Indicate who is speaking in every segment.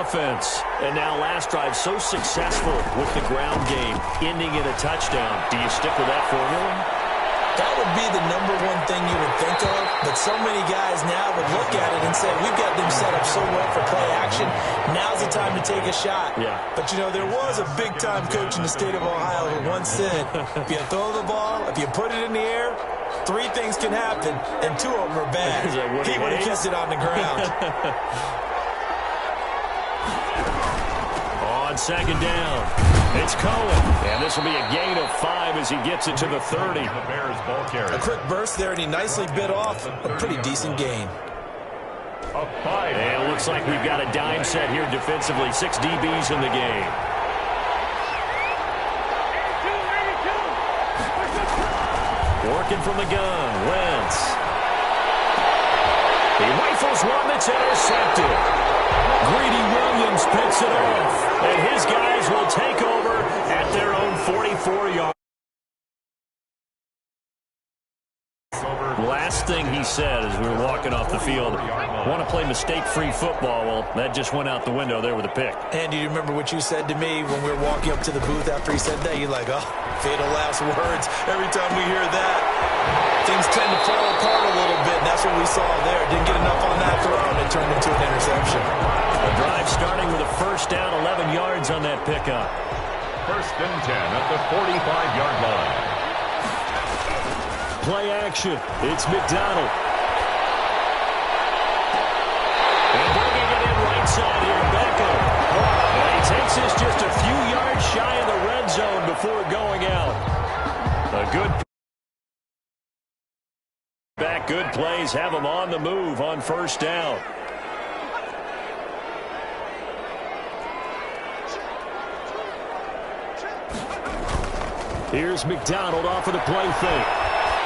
Speaker 1: offense. And now last drive so successful with the ground game, ending in a touchdown. Do you stick with that formula?
Speaker 2: That would be the number one thing you would think of, but so many guys now would look at it and say, we've got them set up so well for play action, now's the time to take a shot.
Speaker 1: Yeah.
Speaker 2: But, you know, there was a big-time coach in the state of Ohio who once said, if you throw the ball, if you put it in the air, 3 things can happen, and 2 of them are bad. He would have kept it on the ground.
Speaker 1: On second down, it's Cohen. And this will be a gain of 5 as he gets it to the 30.
Speaker 3: The Bears ball carrier.
Speaker 2: A quick burst there, and he nicely bit off a pretty decent gain.
Speaker 1: And it looks like we've got a dime set here defensively. 6 DBs in the game. Working from the gun, Wentz. He rifles one that's intercepted. Greedy Williams picks it off, and his guys will take over at their own 44-yard. Last thing he said as we were walking off the field, want to play mistake-free football. Well, that just went out the window there with a pick.
Speaker 2: And do you remember what you said to me when we were walking up to the booth after he said that? You're like, oh, fatal last words. Every time we hear that, things tend to fall apart a little bit, and that's what we saw there. Didn't get enough on that throw, and it turned into an interception.
Speaker 1: The drive starting with a first down, 11 yards on that pickup.
Speaker 3: First and 10 at the 45-yard line.
Speaker 1: Play action. It's McDonald. And bringing it in right side here, Beckham. And he takes this just a few yards shy of the red zone before going out. A good back, good plays, have him on the move on first down. Here's McDonald off of the play fake.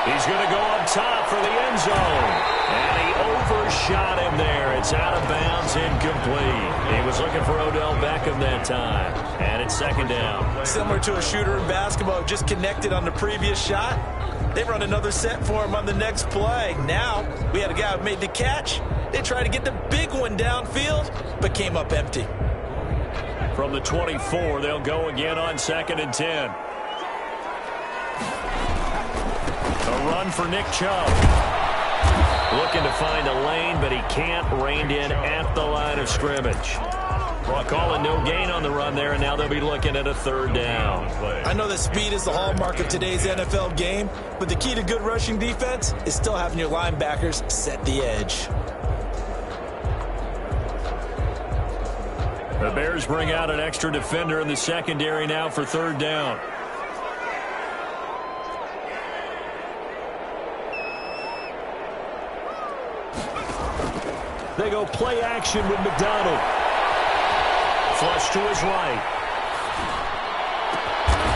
Speaker 1: He's going to go up top for the end zone. And he overshot him there. It's out of bounds, incomplete. He was looking for Odell Beckham that time. And it's second down.
Speaker 2: Similar to a shooter in basketball, just connected on the previous shot. They run another set for him on the next play. Now, we had a guy who made the catch. They tried to get the big one downfield, but came up empty.
Speaker 1: From the 24, they'll go again on second and 10. A run for Nick Chubb. Looking to find a lane, but he can't. Reined in at the line of scrimmage. Well, calling no gain on the run there, and now they'll be looking at a third down.
Speaker 2: I know that speed is the hallmark of today's NFL game, but the key to good rushing defense is still having your linebackers set the edge.
Speaker 1: The Bears bring out an extra defender in the secondary now for third down. They go play action with McDonald. Flush to his right.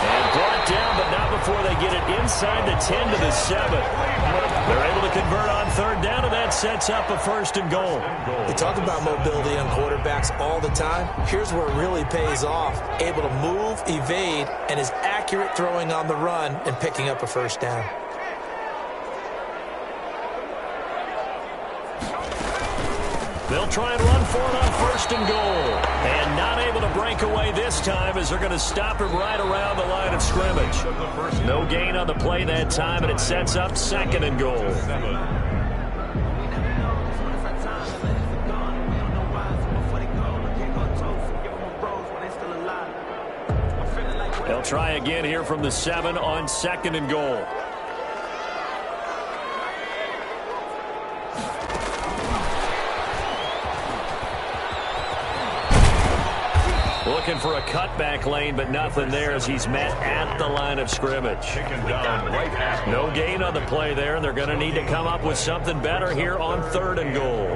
Speaker 1: And brought down, but not before they get it inside the 10 to the 7. They're able to convert on third down, and that sets up a first and goal.
Speaker 2: We talk about mobility on quarterbacks all the time. Here's where it really pays off. Able to move, evade, and is accurate throwing on the run and picking up a first down.
Speaker 1: They'll try and run for it on first and goal. And not able to break away this time as they're going to stop him right around the line of scrimmage. No gain on the play that time, and it sets up second and goal. They'll try again here from the 7 on second and goal. Looking for a cutback lane, but nothing there as he's met at the line of scrimmage. No gain on the play there, and they're going to need to come up with something better here on third and goal.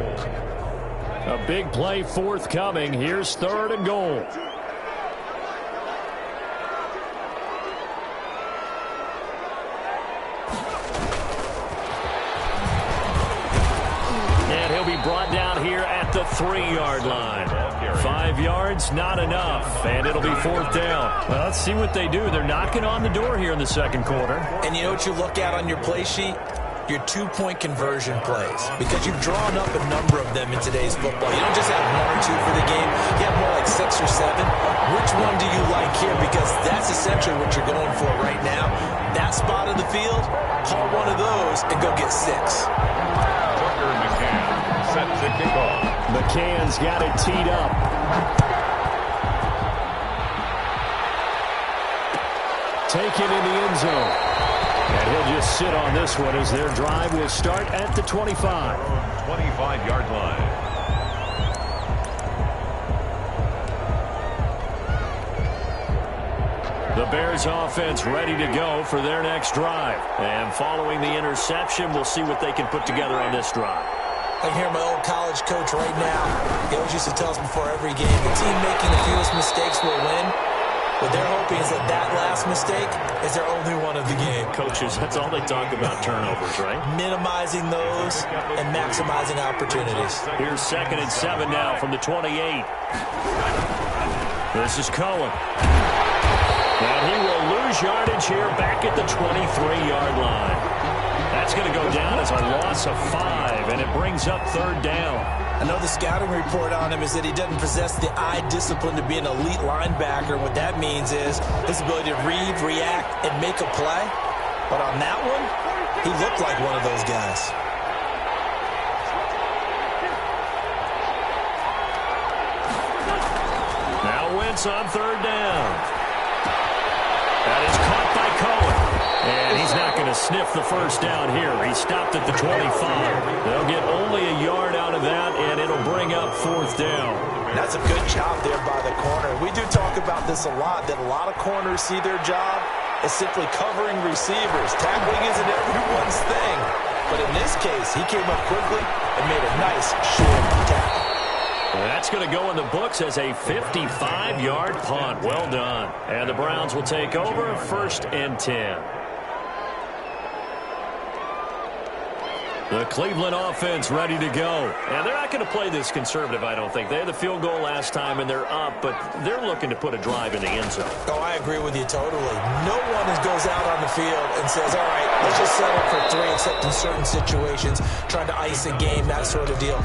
Speaker 1: A big play forthcoming. Here's third and goal. And he'll be brought down here at the 3-yard line. 5 yards, not enough, and it'll be fourth down. Well, let's see what they do. They're knocking on the door here in the second quarter.
Speaker 2: And you know what you look at on your play sheet? Your 2-point conversion plays, because you've drawn up a number of them in today's football. You don't just have 1 or 2 for the game. You have or 7. Which one do you like here? Because that's essentially what you're going for right now. That spot of the field, haul one of those and go get 6.
Speaker 3: Tucker McCann sets the kickoff.
Speaker 1: McCann's got it teed up. Taken in the end zone. And he'll just sit on this one as their drive will start at the 25.
Speaker 3: 25-yard line.
Speaker 1: The Bears offense ready to go for their next drive. And following the interception, we'll see what they can put together on this drive.
Speaker 2: I hear my old college coach right now. He always used to tell us before every game, the team making the fewest mistakes will win. What they're hoping is that that last mistake is their only one of the game.
Speaker 1: Coaches, that's all they talk about, turnovers, right?
Speaker 2: Minimizing those and maximizing opportunities.
Speaker 1: Here's 2nd and 7 now from the 28. This is Cohen. And he will lose yardage here back at the 23-yard line. That's going to go down as a loss of 5, and it brings up 3rd down.
Speaker 2: I know the scouting report on him is that he doesn't possess the eye discipline to be an elite linebacker. What that means is his ability to read, react, and make a play. But on that one, he looked like one of those guys.
Speaker 1: Now Wentz on 3rd down. That is caught by Cohen. And he's not going to sniff the first down here. He stopped at the 25. They'll get only a yard out of that, and it'll bring up 4th down.
Speaker 2: That's a good job there by the corner. We do talk about this a lot, that a lot of corners see their job as simply covering receivers. Tackling isn't everyone's thing. But in this case, he came up quickly and made a nice short tackle.
Speaker 1: That's going to go in the books as a 55-yard punt. Well done. And the Browns will take over 1st and 10. The Cleveland offense ready to go. And they're not going to play this conservative, I don't think. They had the field goal last time, and they're up, but they're looking to put a drive in the end zone.
Speaker 2: Oh, I agree with you totally. No one goes out on the field and says, all right, let's just settle for 3, except in certain situations, trying to ice a game, that sort of deal.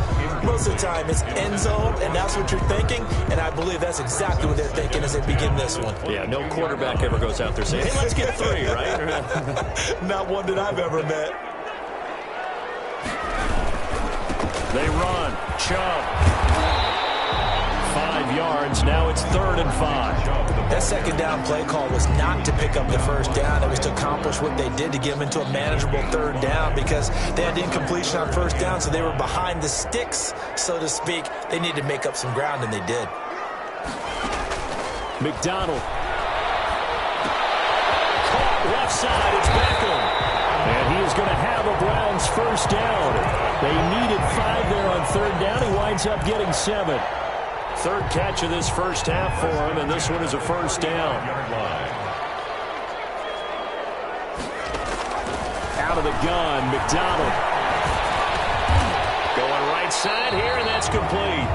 Speaker 2: Most of the time, it's end zone, and that's what you're thinking, and I believe that's exactly what they're thinking as they begin this one.
Speaker 1: Yeah, no quarterback ever goes out there saying, hey, let's get 3, right?
Speaker 2: Not one that I've ever met.
Speaker 1: They run. Chubb. 5 yards. Now it's 3rd and 5.
Speaker 2: That 2nd down play call was not to pick up the 1st down. It was to accomplish what they did to get them into a manageable 3rd down because they had incompletion on 1st down, so they were behind the sticks, so to speak. They needed to make up some ground, and they did.
Speaker 1: McDonald. Caught left side. It's Beckham. And he is going to have a Browns 1st down. They needed 5 there on 3rd down. He winds up getting 7. 3rd catch of this first half for him, and this one is a 1st down. Out of the gun, McDonald. Going right side here, and that's complete.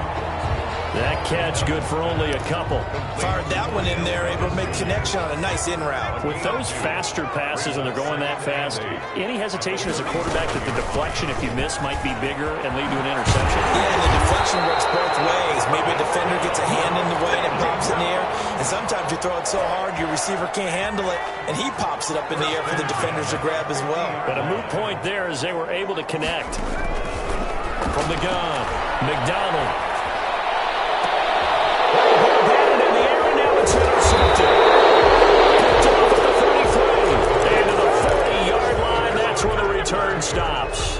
Speaker 1: That catch good for only a couple.
Speaker 2: Fired that one in there, able to make connection on a nice in route.
Speaker 1: With those faster passes and they're going that fast, any hesitation as a quarterback that the deflection, if you miss, might be bigger and lead to an interception?
Speaker 2: Yeah, and the deflection works both ways. Maybe a defender gets a hand in the way and it pops in the air. And sometimes you throw it so hard your receiver can't handle it, and he pops it up in the air for the defenders to grab as well.
Speaker 1: But a moot point there as they were able to connect. From the gun, McDonald. It's intercepted. Picked off at the 33. And to the 40-yard line, that's where the return stops.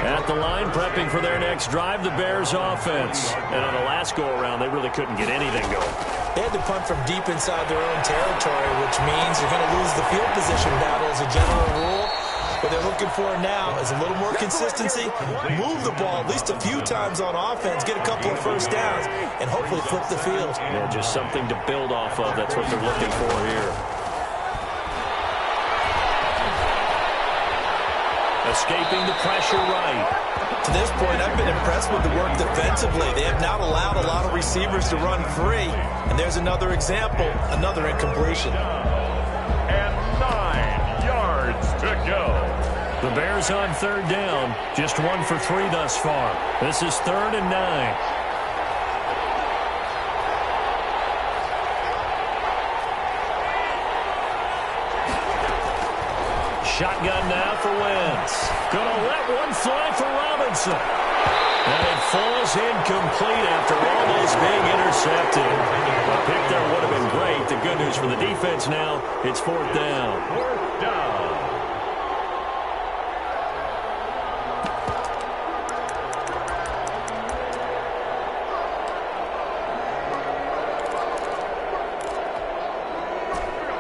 Speaker 1: At the line, prepping for their next drive, the Bears offense. And on the last go-around, they really couldn't get anything going.
Speaker 2: They had to punt from deep inside their own territory, which means you're going to lose the field position battle as a general rule. What they're looking for now is a little more consistency, move the ball at least a few times on offense, get a couple of 1st downs, and hopefully flip the field.
Speaker 1: Yeah, just something to build off of. That's what they're looking for here. Escaping the pressure right.
Speaker 2: To this point, I've been impressed with the work defensively. They have not allowed a lot of receivers to run free. And there's another example, another incompletion.
Speaker 3: And 9 yards to go.
Speaker 1: The Bears on 3rd down. Just 1 for 3 thus far. This is 3rd and 9. shotgun now for Wentz. Gonna let one fly for Robinson. And it falls incomplete after almost being intercepted. A pick there would have been great. The good news for the defense now, it's 4th down.
Speaker 3: 4th down.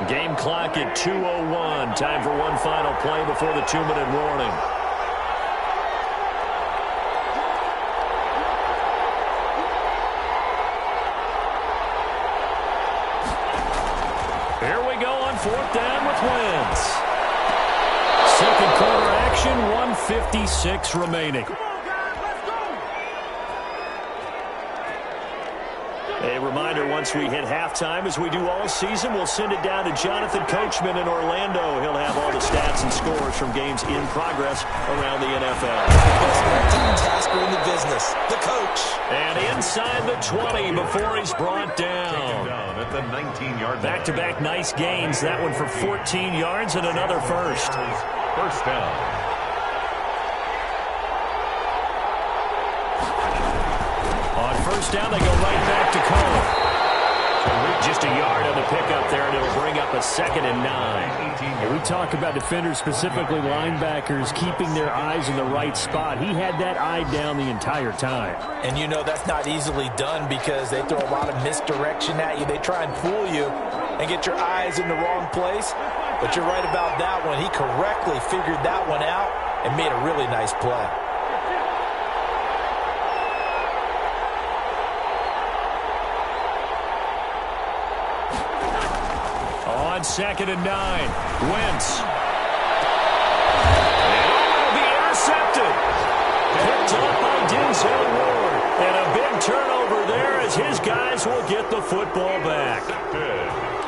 Speaker 1: Game clock at 2:01. Time for one final play before the 2-minute warning. Here we go on 4th down with Wentz. Second quarter action, 1:56 remaining. A reminder, once we hit halftime, as we do all season, we'll send it down to Jonathan Coachman in Orlando. He'll have all the stats and scores from games in progress around the NFL.
Speaker 2: Best multitasker in the business, the coach.
Speaker 1: And inside the 20 before he's brought down.
Speaker 3: Down at the 19-yard line.
Speaker 1: Back-to-back nice gains. That one for 14 yards and another first.
Speaker 3: 1st down.
Speaker 1: First down, they go right back to Cole. Just a yard on the pickup there, and it'll bring up a 2nd and 9.
Speaker 4: We talk about defenders, specifically linebackers, keeping their eyes in the right spot. He had that eye down the entire time.
Speaker 2: And you know that's not easily done because they throw a lot of misdirection at you. They try and fool you and get your eyes in the wrong place. But you're right about that one. He correctly figured that one out and made a really nice play.
Speaker 1: On 2nd and 9, Wentz. And it'll be intercepted. Picked up by Denzel Ward. And a big turnover there as his guys will get the football back.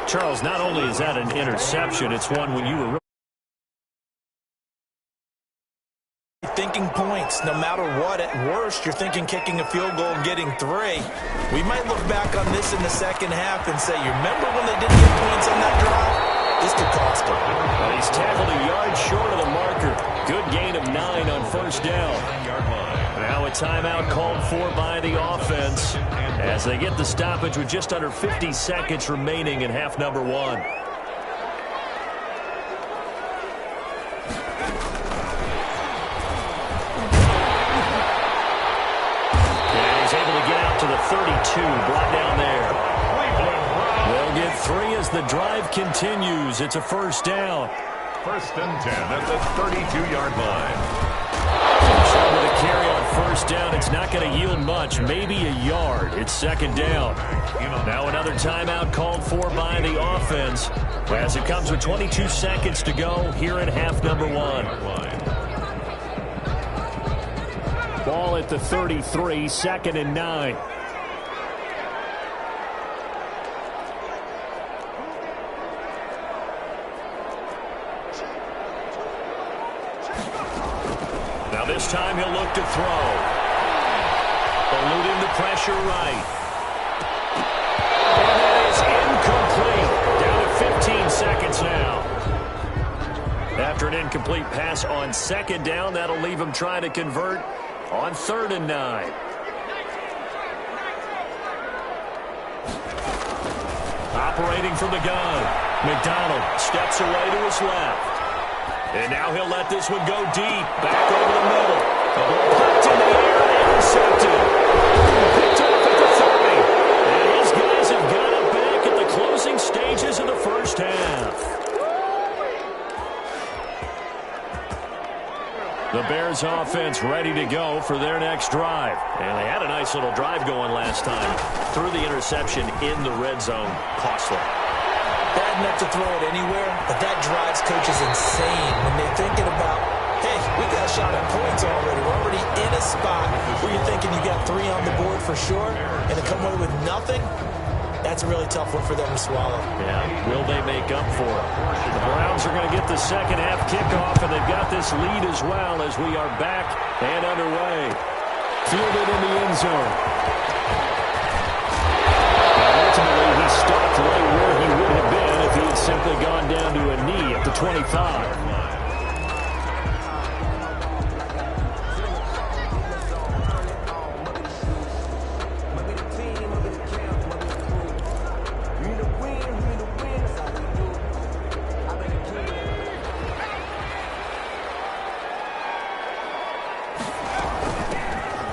Speaker 1: Charles, not only is that an interception, it's one when you were
Speaker 2: thinking points, no matter what. At worst, you're thinking kicking a field goal and getting 3. We might look back on this in the second half and say, you remember when they didn't get points on that drive? This could cost him.
Speaker 1: Well, he's tackled a yard short of the marker. Good gain of 9 on 1st down. Now a timeout called for by the offense as they get the stoppage with just under 50 seconds remaining in half number 1. To the 32, brought down there. They'll get 3 as the drive continues. It's a 1st down.
Speaker 3: 1st and 10 at the 32-yard line.
Speaker 1: With a carry on 1st down, it's not going to yield much, maybe a yard. It's 2nd down. Now another timeout called for by the offense as it comes with 22 seconds to go here in half number 1.
Speaker 4: Ball at the 33, 2nd and 9.
Speaker 1: Now this time he'll look to throw. Eluding the pressure right. And that is incomplete. Down to 15 seconds now. After an incomplete pass on 2nd down, that'll leave him trying to convert on 3rd and 9. Operating from the gun. McDonald steps away to his left. And now he'll let this one go deep. Back over the middle. The ball popped in the air and intercepted. Picked off at the 30. And his guys have got it back at the closing stages of the 1st half. The Bears offense ready to go for their next drive. And they had a nice little drive going last time. Threw the interception in the red zone. Costly.
Speaker 2: Bad enough to throw it anywhere, but that drives coaches insane when they're thinking about, hey, we got a shot at points already. We're already in a spot where you're thinking you got 3 on the board for sure, and to come away with nothing, that's a really tough one for them to swallow.
Speaker 1: Yeah, will they make up for it? The Browns are going to get the second half kickoff, and they've got this lead as well as we are back and underway. Fielded in the end zone. And ultimately, he stopped right where he would have been if he had simply gone down to a knee at the 25.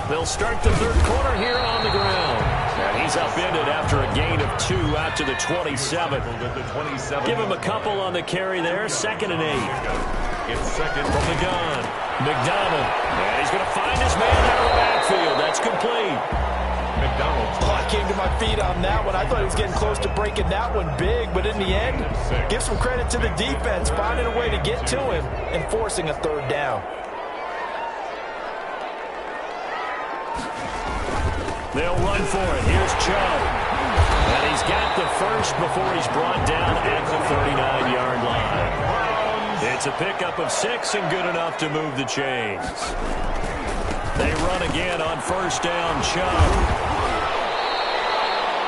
Speaker 1: They'll start the third quarter here on the ground. And he's upended after a gain of 2 out to the 27. Give him a couple on the carry there. 2nd and 8.
Speaker 3: It's second
Speaker 1: From the gun. McDonald. And he's going to find his man out of the backfield. That's complete.
Speaker 3: McDonald.
Speaker 2: Oh, I came to my feet on that one. I thought he was getting close to breaking that one big, but in the end, give some credit to the defense, finding a way to get to him and forcing a third down.
Speaker 1: They'll run for it. Here's Chubb. And he's got the first before he's brought down at the 39-yard line. It's a pickup of 6 and good enough to move the chains. They run again on first down. Chubb.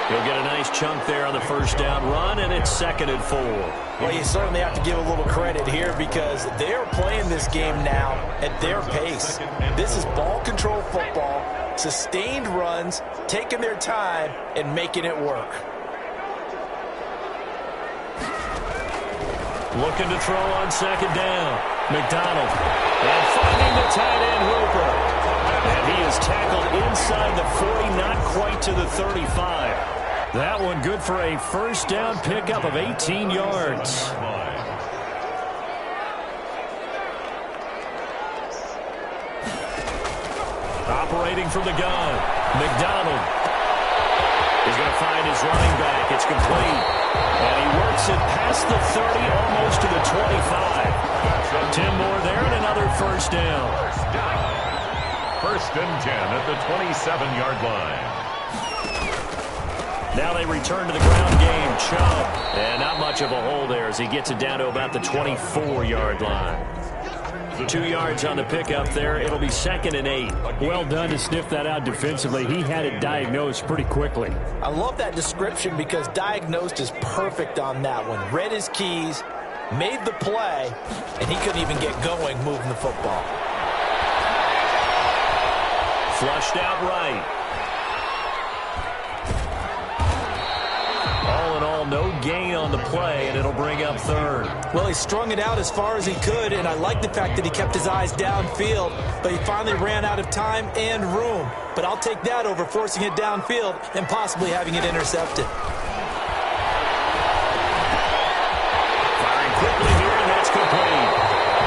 Speaker 1: He'll get a nice chunk there on the first down run, and it's 2nd and 4.
Speaker 2: Well, you certainly have to give a little credit here because they're playing this game now at their pace. This is ball control football, sustained runs, taking their time, and making it work.
Speaker 1: Looking to throw on 2nd down. McDonald. And finding the tight end Hooper. And he is tackled inside the 40, not quite to the 35. That one good for a first down pickup of 18 yards. Operating from the gun. McDonald is going to find his running back. It's complete. And he works it past the 30, almost to the 25. 10 more there and another first down.
Speaker 3: First and 10 at the 27-yard line.
Speaker 1: Now they return to the ground game. Chubb. And not much of a hole there as he gets it down to about the 24-yard line. 2 yards on the pickup there. It'll be 2nd and 8.
Speaker 4: Well done to sniff that out defensively. He had it diagnosed pretty quickly.
Speaker 2: I love that description because diagnosed is perfect on that one. Read his keys, made the play, and he couldn't even get going moving the football.
Speaker 1: Flushed out right. All in all, no gain on the play, and it'll bring up 3rd.
Speaker 2: Well, he strung it out as far as he could, and I like the fact that he kept his eyes downfield, but he finally ran out of time and room. But I'll take that over forcing it downfield and possibly having it intercepted.
Speaker 1: Firing quickly here, and that's complete.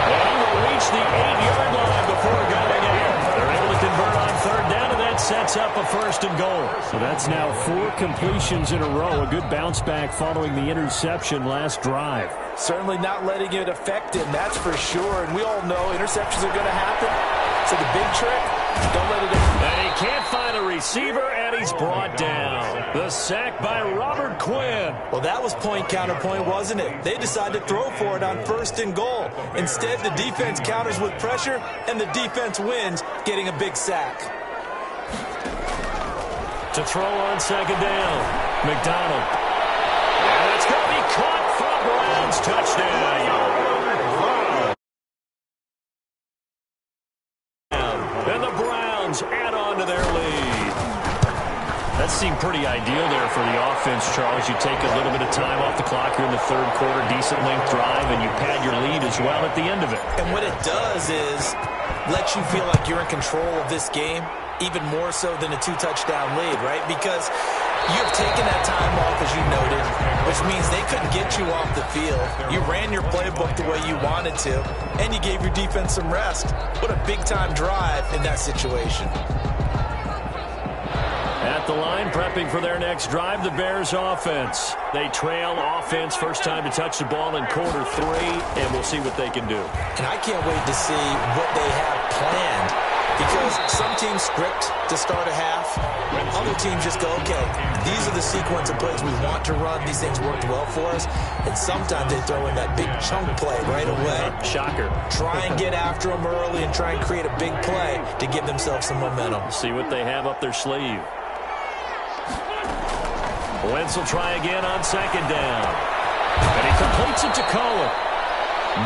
Speaker 1: And he will reach the 8-yard line before going in. They're able to convert on 3rd down, and that sets up a 1st and goal.
Speaker 4: So that's now 4 completions in a row. A good bounce back following the interception last drive.
Speaker 2: Certainly not letting it affect him, that's for sure. And we all know interceptions are going to happen. So the big trick, don't let it affect.
Speaker 1: And he can't find a receiver, and he's brought down. The sack by Robert Quinn.
Speaker 2: Well, that was point counterpoint, wasn't it? They decided to throw for it on 1st and goal. Instead, the defense counters with pressure, and the defense wins, getting a big sack.
Speaker 1: To throw on 2nd down. McDonald. And it's going to be caught for a Browns touchdown. And the Browns add on to their lead. That seemed pretty ideal there for the offense, Charles. You take a little bit of time off the clock here in the 3rd quarter, decent length drive, and you pad your lead as well at the end of it.
Speaker 2: And what it does is let you feel like you're in control of this game, even more so than a 2-touchdown lead, right? Because you've taken that time off, as you noted, which means they couldn't get you off the field. You ran your playbook the way you wanted to, and you gave your defense some rest. What a big-time drive in that situation.
Speaker 1: At the line, prepping for their next drive, the Bears offense. They trail offense, first time to touch the ball in quarter 3, and we'll see what they can do.
Speaker 2: And I can't wait to see what they have planned, because some teams script to start a half. Other teams just go, okay, these are the sequence of plays we want to run. These things worked well for us. And sometimes they throw in that big chunk play right away.
Speaker 1: Shocker.
Speaker 2: Try and get after them early and try and create a big play to give themselves some momentum.
Speaker 1: See what they have up their sleeve. Wentz will try again on 2nd down. And he completes it to Cohen.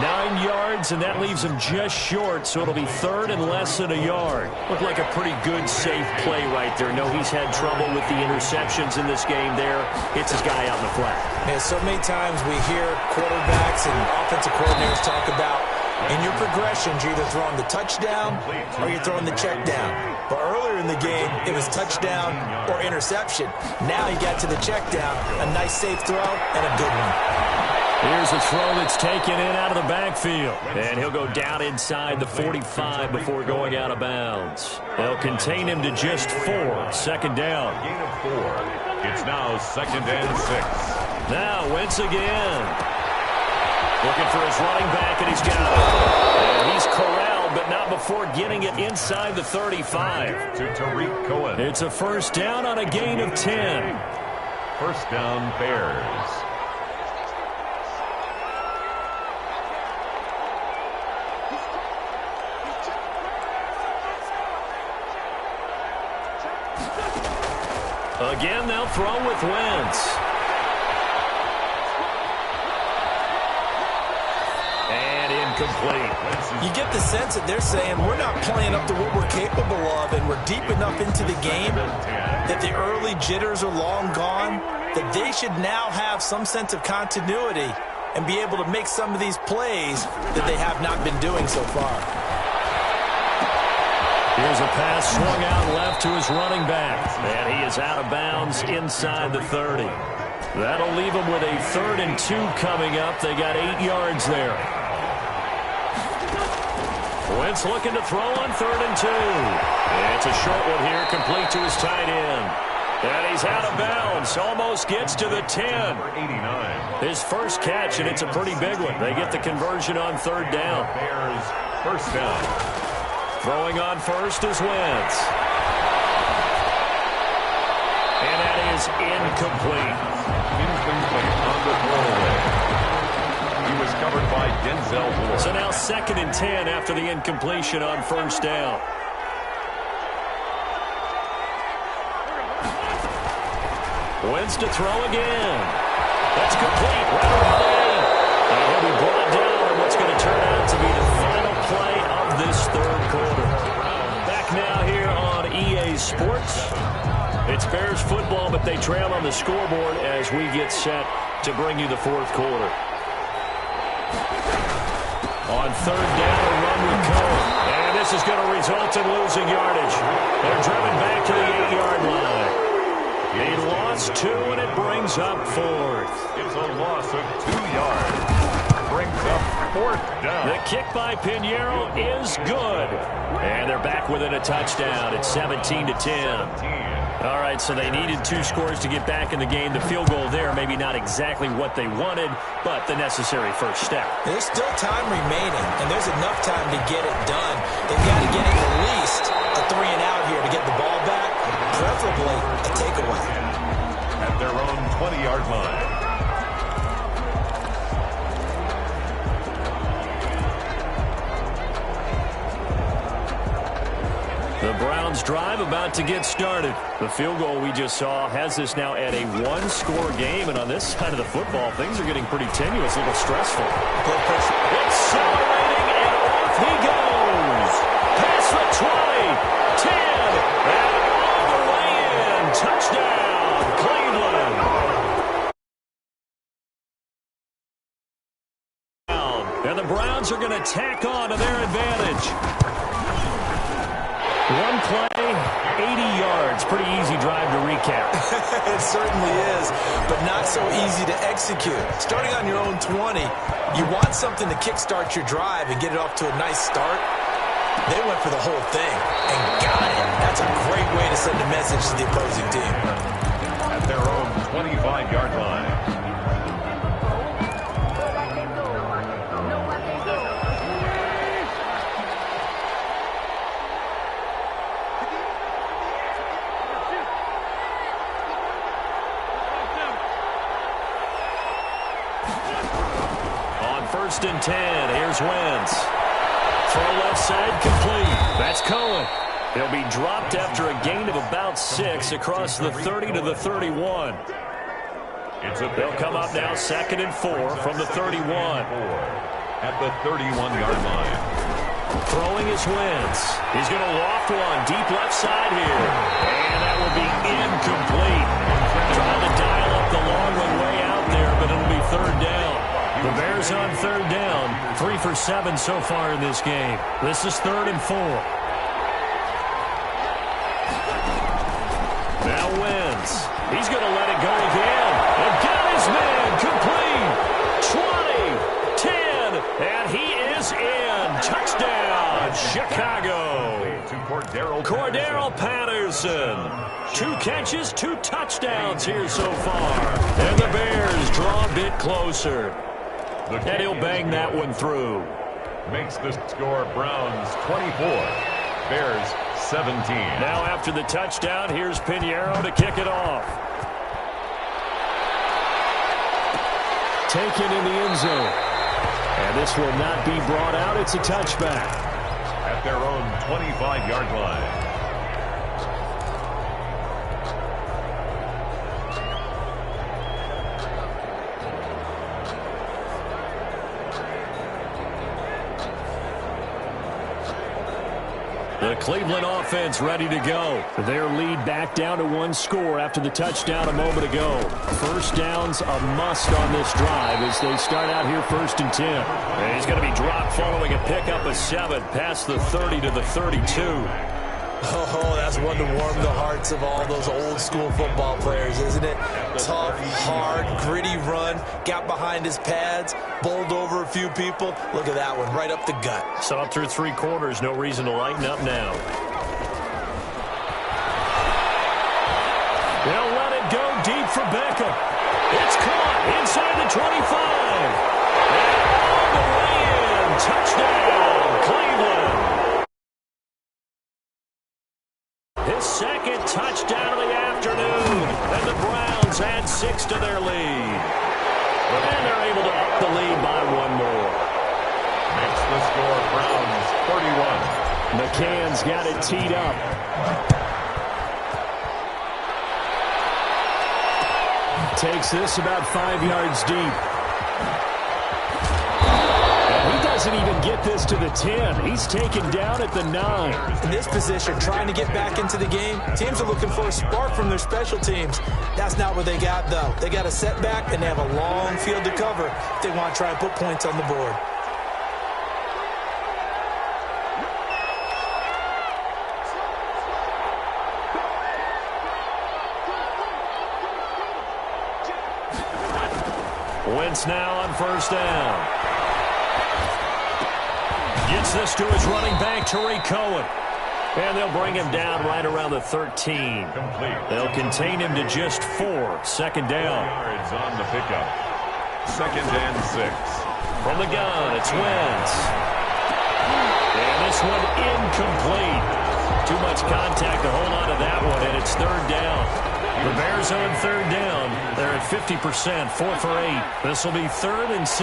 Speaker 1: 9 yards, and that leaves him just short, so it'll be third and less than a yard. Looked like a pretty good, safe play right there. No, he's had trouble with the interceptions in this game there. Hits his guy out in the flat.
Speaker 2: Man, so many times we hear quarterbacks and offensive coordinators talk about in your progressions, you're either throwing the touchdown or you're throwing the check down. But earlier in the game, it was touchdown or interception. Now he got to the check down, a nice safe throw, and a good one.
Speaker 1: Here's a throw that's taken in out of the backfield. And he'll go down inside the 45 before going out of bounds. They'll contain him to just 4. Second down.
Speaker 3: Gain of 4. It's now 2nd and 6.
Speaker 1: Now Wentz again. Looking for his running back, and he's got it. And he's corralled, but not before getting it inside the 35.
Speaker 3: To Tariq Cohen.
Speaker 1: It's a first down on a gain of 10.
Speaker 3: First down, Bears.
Speaker 1: Again, they'll throw with Wentz. And incomplete.
Speaker 2: You get the sense that they're saying we're not playing up to what we're capable of, and we're deep enough into the game that the early jitters are long gone, that they should now have some sense of continuity and be able to make some of these plays that they have not been doing so far.
Speaker 1: Here's a pass swung out left to his running back. And he is out of bounds inside the 30. That'll leave him with a 3rd and 2 coming up. They got 8 yards there. Wentz looking to throw on 3rd and 2. It's a short one here, complete to his tight end. And he's out of bounds. Almost gets to the 10.
Speaker 3: 89.
Speaker 1: His first catch, and it's a pretty big one. They get the conversion on 3rd down.
Speaker 3: Bears first down.
Speaker 1: Throwing on first is Wentz. And that is incomplete.
Speaker 3: Incomplete on the throwaway. He was covered by Denzel Ward.
Speaker 1: So now 2nd and 10 after the incompletion on first down. Wentz to throw again. That's complete. Right around the 8. And he'll be brought down on what's going to turn out to be the final play of this 3rd quarter. Back now here on EA Sports. It's Bears football, but they trail on the scoreboard as we get set to bring you the 4th quarter. On 3rd down, a run with Cohen. And this is going to result in losing yardage. They're driven back to the 8-yard line. They lost 2, and it brings up 4th.
Speaker 3: It's a loss of 2 yards. Brings up 4th down.
Speaker 1: The kick by Pinheiro is good. And they're back within a touchdown. It's 17-10. All right, so they needed 2 scores to get back in the game. The field goal there, maybe not exactly what they wanted, but the necessary first step.
Speaker 2: There's still time remaining, and there's enough time to get it done. They've got to get at least a 3 and out here to get the ball back, preferably a takeaway.
Speaker 3: At their own 20-yard line.
Speaker 1: The Browns drive about to get started. The field goal we just saw has this now at a 1-score game, and on this side of the football, things are getting pretty tenuous, a little stressful. Accelerating, and off he goes. Past the 20, 10, and all the way in. Touchdown, Cleveland. And the Browns are going to tack on to their advantage. One play, 80 yards. Pretty easy drive to recap.
Speaker 2: It certainly is, but not so easy to execute. Starting on your own 20, you want something to kickstart your drive and get it off to a nice start. They went for the whole thing and got it. That's a great way to send a message to the opposing team.
Speaker 3: At their own 25-yard line.
Speaker 1: First and 10. Here's Wentz. Throw left side complete. That's Cohen. He'll be dropped after a gain of about 6 across the 30 to the 31. They'll come up now 2nd and 4 from the 31.
Speaker 3: at the 31-yard line.
Speaker 1: Throwing his Wentz. He's going to loft one deep left side here. And that will be incomplete. Trying to dial up the long one way out there, but it'll be third down. The Bears on third down. 3 for 7 so far in this game. This is 3rd and 4. Now Wentz. He's going to let it go again. And got his man complete. 20, 10, and he is in. Touchdown, Chicago. Cordero Patterson. 2 catches, 2 touchdowns here so far. And the Bears draw a bit closer. And he'll bang that one through.
Speaker 3: Makes the score Browns 24, Bears 17.
Speaker 1: Now after the touchdown, here's Pinheiro to kick it off. Taken in the end zone. And this will not be brought out. It's a touchback.
Speaker 3: At their own 25-yard line.
Speaker 1: The Cleveland offense ready to go. Their lead back down to 1 score after the touchdown a moment ago. First down's a must on this drive as they start out here 1st and 10. And he's going to be dropped following a pickup of 7 past the 30 to the 32.
Speaker 2: Oh, that's one to warm the hearts of all those old-school football players, isn't it? Tough, hard, gritty run, got behind his pads, bowled over a few people. Look at that one, right up the gut.
Speaker 1: So up through 3 quarters, no reason to lighten up now. They'll let it go deep for Beckham. It's caught inside the 25. And all the way in. Touchdown, Cleveland. His 2nd touchdown of the afternoon. And the Browns add 6 to their lead. And they're able to up the lead by 1 more.
Speaker 3: Makes the score Browns 31.
Speaker 1: McCann's got it teed up. Takes this about 5 yards deep. And he doesn't even get this to the 10. He's taken down at the 9.
Speaker 2: In this position, trying to get back into the game, teams are looking for a spark from their special teams. That's not what they got, though. They got a setback, and they have a long field to cover if they want to try and put points on the board.
Speaker 1: Wentz now on 1st down. Gets this to his running back, Tariq Cohen. And they'll bring him down right around the 13.
Speaker 3: Complete.
Speaker 1: They'll contain him to just 4. 2nd down.
Speaker 3: 4 yards on the pickup. 2nd and 6.
Speaker 1: From the gun, it's Wentz. And this one incomplete. Too much contact to hold on to that one, and it's 3rd down. The Bears on 3rd down. They're at 50%, 4 for 8. This will be 3rd and 6.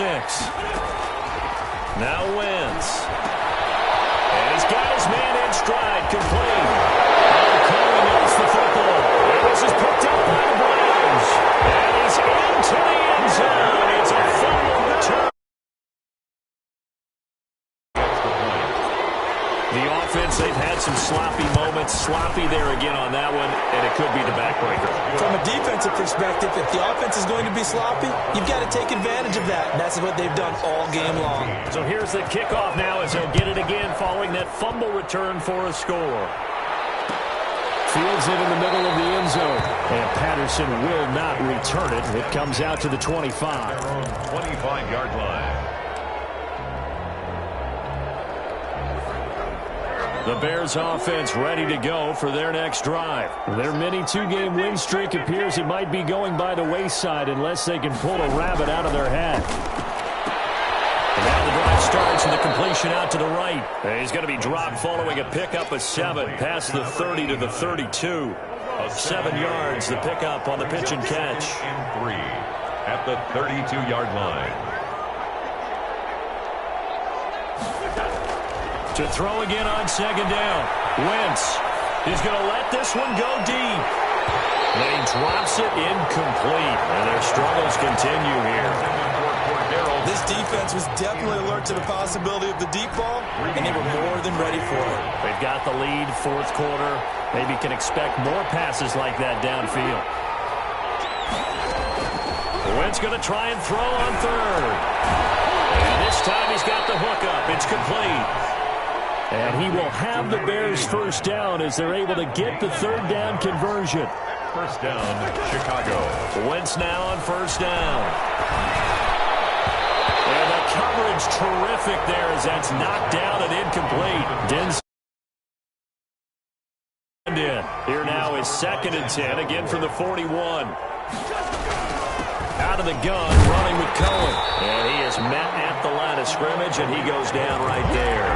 Speaker 1: Now Wentz. And he's got his man in stride, complete. And Cohen gets the football. And this is picked up by the Browns. And he's into the end zone. It's a fumble return. The offense, they've had some sloppy moments. Sloppy there again on that one, and it could be the backbreaker.
Speaker 2: From a defensive perspective, if the offense is going to be sloppy, you've got to take advantage of that, and that's what they've done all game long.
Speaker 1: So here's the kickoff now as they'll get it again following that fumble return for a score. Fields it in the middle of the end zone, and Patterson will not return it. It comes out to the 25.
Speaker 3: Their own 25-yard line.
Speaker 1: The Bears offense ready to go for their next drive. Their mini 2-game win streak appears it might be going by the wayside unless they can pull a rabbit out of their hat. And now the drive starts with the completion out to the right. And he's going to be dropped following a pickup of 7 past the 30 to the 32. 7 yards, the pickup on the pitch and catch.
Speaker 3: 3 at the 32-yard line.
Speaker 1: To throw again on 2nd down. Wentz. He's going to let this one go deep. And he drops it incomplete. And their struggles continue here.
Speaker 2: This defense was definitely alert to the possibility of the deep ball, and they were more than ready for it.
Speaker 1: They've got the lead, fourth quarter. Maybe can expect more passes like that downfield. Wentz going to try and throw on third. And this time he's got the hook up. It's complete. And he will have the Bears first down as they're able to get the third down conversion.
Speaker 3: First down, Chicago.
Speaker 1: Wentz now on first down. And the coverage terrific there as that's knocked down and incomplete. Denzel in. Here now is 2nd and 10, again from the 41. Out of the gun, running with Cohen. And he is met at the line of scrimmage, and he goes down right there.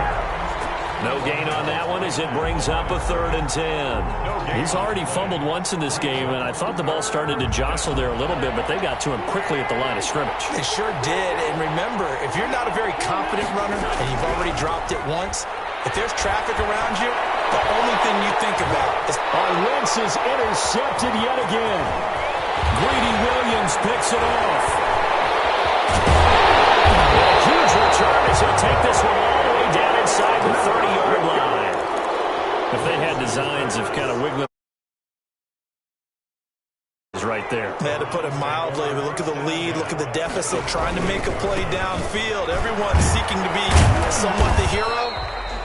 Speaker 1: No gain on that one as it brings up a 3rd and 10. He's already fumbled once in this game, and I thought the ball started to jostle there a little bit, but they got to him quickly at the line of scrimmage.
Speaker 2: They sure did. And remember, if you're not a very confident runner and you've already dropped it once, if there's traffic around you, the only thing you think about is...
Speaker 4: Wentz is intercepted yet again. Greedy Williams picks it off.
Speaker 1: A huge return as he'll take this one all the way down inside the 30-yard line. If they had designs of kind of wiggling right there.
Speaker 2: They had to put it mildly, but look at the lead, look at the deficit, trying to make a play downfield. Everyone's seeking to be somewhat the hero.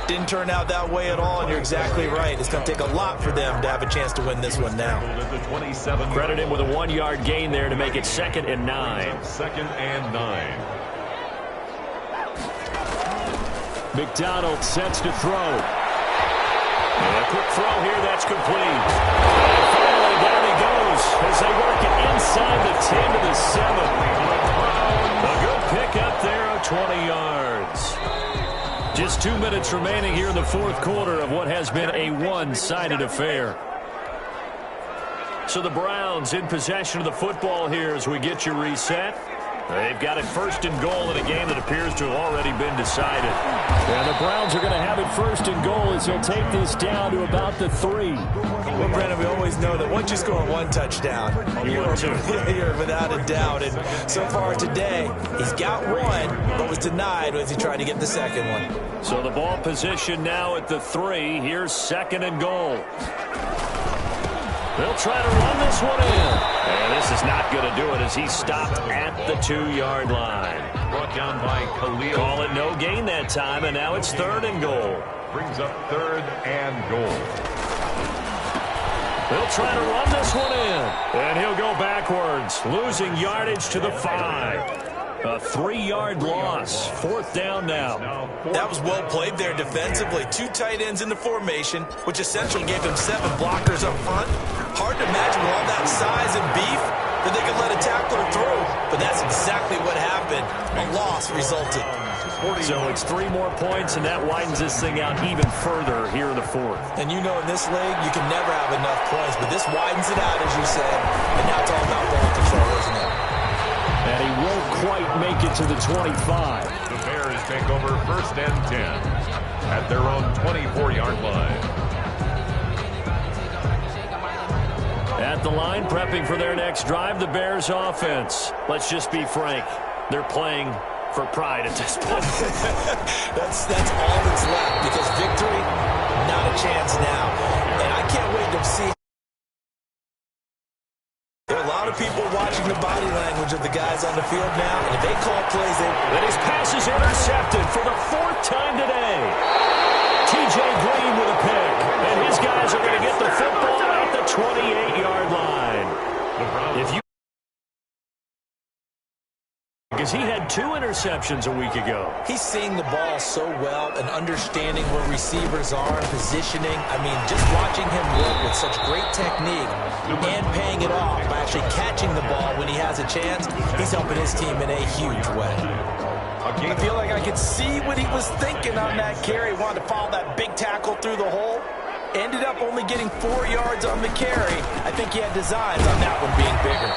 Speaker 2: Didn't turn out that way at all, and you're exactly right. It's going to take a lot for them to have a chance to win this one now.
Speaker 1: Credit him with a 1-yard gain there to make it 2nd and 9.
Speaker 3: 2nd and 9.
Speaker 4: McDonald sets to throw.
Speaker 1: And a quick throw here, that's complete. And finally, down he goes as they work it inside the 10 to the 7. A good pick up there of 20 yards. Just 2 minutes remaining here in the fourth quarter of what has been a one-sided affair. So the Browns in possession of the football here as we get you reset. They've got it 1st and goal in a game that appears to have already been decided.
Speaker 4: And the Browns are going to have it 1st and goal as he'll take this down to about the 3.
Speaker 2: Well, Brandon, we always know that once you score one touchdown, you're without a doubt. And so far today, he's got one, but was denied as he tried to get the second one.
Speaker 1: So the ball position now at the 3. Here's 2nd and goal. They'll try to run this one in. And this is not going to do it as he's stopped at the 2-yard line.
Speaker 3: Brought down by Khalil.
Speaker 1: Call it no gain that time, and now it's 3rd and goal.
Speaker 3: Brings up 3rd and goal.
Speaker 1: They'll try to run this one in. And he'll go backwards, losing yardage to the 5. A 3-yard loss. 4th down now.
Speaker 2: That was well played there defensively. 2 tight ends in the formation, which essentially gave them 7 blockers up front. Hard to imagine with all that size and beef that they could let a tackler through. But that's exactly what happened. A loss resulted.
Speaker 1: So it's 3 more points, and that widens this thing out even further here in the 4th.
Speaker 2: And you know in this league, you can never have enough points. But this widens it out, as you said. And now it's all about ball control, isn't it?
Speaker 4: And he won't quite make it to the 25.
Speaker 3: The Bears take over 1st and 10 at their own 24-yard line.
Speaker 1: At the line, prepping for their next drive, the Bears offense. Let's just be frank. They're playing for pride at this point.
Speaker 2: that's all that's left, because victory, not a chance now. And I can't wait to see. There are a lot of people watching the body language of the guys on the field now, and if they call plays,
Speaker 1: then his pass is intercepted for the 4th time today. T.J. Green with a pick, and his guys are going to get the football at the 28-yard line. Because he had 2 interceptions a week ago.
Speaker 2: He's seeing the ball so well and understanding where receivers are and positioning. I mean, just watching him work with such great technique and paying it off by actually catching the ball when he has a chance, he's helping his team in a huge way. I feel like I could see what he was thinking on that carry. Wanted to follow that big tackle through the hole. Ended up only getting 4 yards on the carry. I think he had designs on that one being bigger.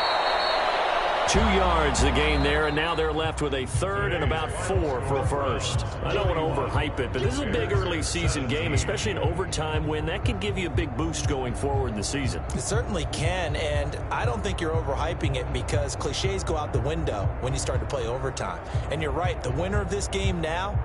Speaker 1: 2 yards the gain there, and now they're left with a third and about 4 for a first. I don't want to overhype it, but this is a big early season game, especially an overtime win. That could give you a big boost going forward in the season.
Speaker 2: It certainly can, and I don't think you're overhyping it because cliches go out the window when you start to play overtime. And you're right, the winner of this game now